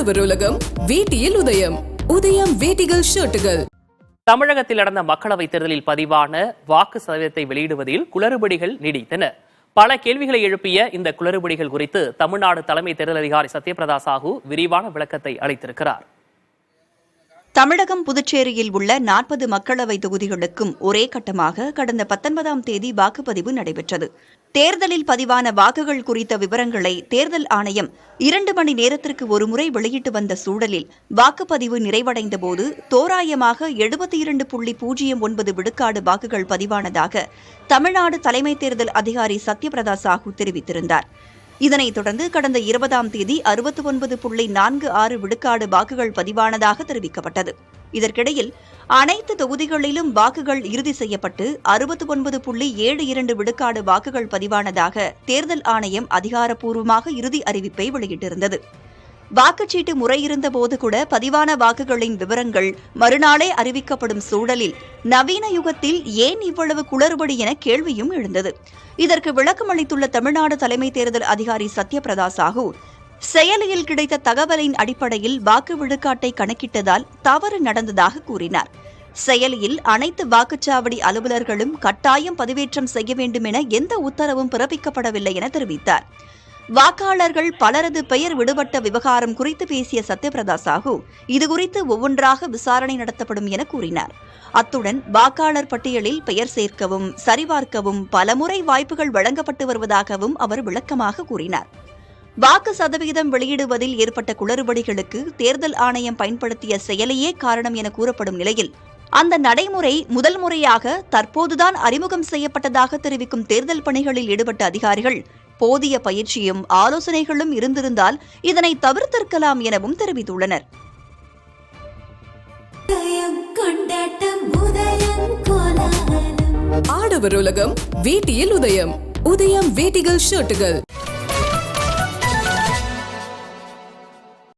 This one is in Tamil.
ஆடவர் உலகம் வேட்டியில் உதயம். உதயம் வேட்டிகள் ஷர்ட்டுகள். தமிழகத்தில் நடந்த மக்களவைத் தேர்தலில் பதிவான வாக்கு சதவீதத்தை வெளியிடுவதில் குளறுபடிகள் நீடித்தன. பல கேள்விகளை எழுப்பிய இந்த குளறுபடிகள் குறித்து தமிழ்நாடு தலைமை தேர்தல் அதிகாரி சத்யபிரதா சாஹூ விரிவான விளக்கத்தை அளித்திருக்கிறார். தமிழகம் புதுச்சேரியில் உள்ள 40 மக்களவை தொகுதிகளுக்கும் ஒரே கட்டமாக கடந்த 19ஆம் தேதி வாக்குப்பதிவு நடைபெற்றது. தேர்தலில் பதிவான வாக்குகள் குறித்த விவரங்களை தேர்தல் ஆணையம் 2 மணி நேரத்திற்கு ஒருமுறை வெளியிட்டு வந்த சூழலில் வாக்குப்பதிவு நிறைவடைந்தபோது தோராயமாக 72.09 விழுக்காடு வாக்குகள் பதிவானதாக தமிழ்நாடு தலைமை தேர்தல் அதிகாரி சத்யபிரதா சாஹூ தெரிவித்திருந்தார். இதனைத் தொடர்ந்து கடந்த 20ஆம் தேதி 69.46 விழுக்காடு வாக்குகள் பதிவானதாக தெரிவிக்கப்பட்டது. இதற்கிடையில் அனைத்து தொகுதிகளிலும் வாக்குகள் இறுதி செய்யப்பட்டு 69.72 விழுக்காடு வாக்குகள் பதிவானதாக தேர்தல் ஆணையம் அதிகாரப்பூர்வமாக இறுதி அறிவிப்பை வெளியிட்டிருந்தது. வாக்குச்சீட்டு முறையிருந்தபோது கூட பதிவான வாக்குகளின் விவரங்கள் மறுநாளே அறிவிக்கப்படும் சூழலில் நவீன யுகத்தில் ஏன் இவ்வளவு குளறுபடி என கேள்வியும் எழுந்தது. இதற்கு விளக்கம் அளித்துள்ள தமிழ்நாடு தலைமை தேர்தல் அதிகாரி சத்யபிரதா சாஹூ, செயலியில் கிடைத்த தகவலின் அடிப்படையில் வாக்கு விழுக்காட்டை கணக்கிட்டதால் தவறு நடந்ததாக கூறினார். செயலியில் அனைத்து வாக்குச்சாவடி அலுவலர்களும் கட்டாயம் பதிவேற்றம் செய்ய வேண்டும் என எந்த உத்தரவும் பிறப்பிக்கப்படவில்லை என தெரிவித்தார். வாக்காளர்கள் பலரது பெயர் விடுபட்ட விவகாரம் குறித்து பேசிய சத்யபிரதா சாஹூ, இதுகுறித்து ஒவ்வொன்றாக விசாரணை நடத்தப்படும் என கூறினார். அத்துடன் வாக்காளர் பட்டியலில் பெயர் சேர்க்கவும் சரிபார்க்கவும் பலமுறை வாய்ப்புகள் வழங்கப்பட்டு வருவதாகவும் அவர் விளக்கமாக கூறினார். வாக்கு சதவீதம் வெளியிடுவதில் ஏற்பட்ட குளறுபடிகளுக்கு தேர்தல் ஆணையம் பயன்படுத்திய செயலியே காரணம் என கூறப்படும் நிலையில் அந்த நடைமுறை முதல் முறையாக தற்போதுதான் அறிமுகம் செய்யப்பட்டதாக தெரிவிக்கும் தேர்தல் பணிகளில் ஈடுபட்ட அதிகாரிகள் போதிய பயிற்சியும் ஆலோசனைகளும் இருந்திருந்தால் இதனை தவிர்த்திருக்கலாம் எனவும் தெரிவித்துள்ளனர். ஆடவர் உலகம் வேட்டியில் உதயம். உதயம் வேட்டிகள் ஷர்ட்டுகள்.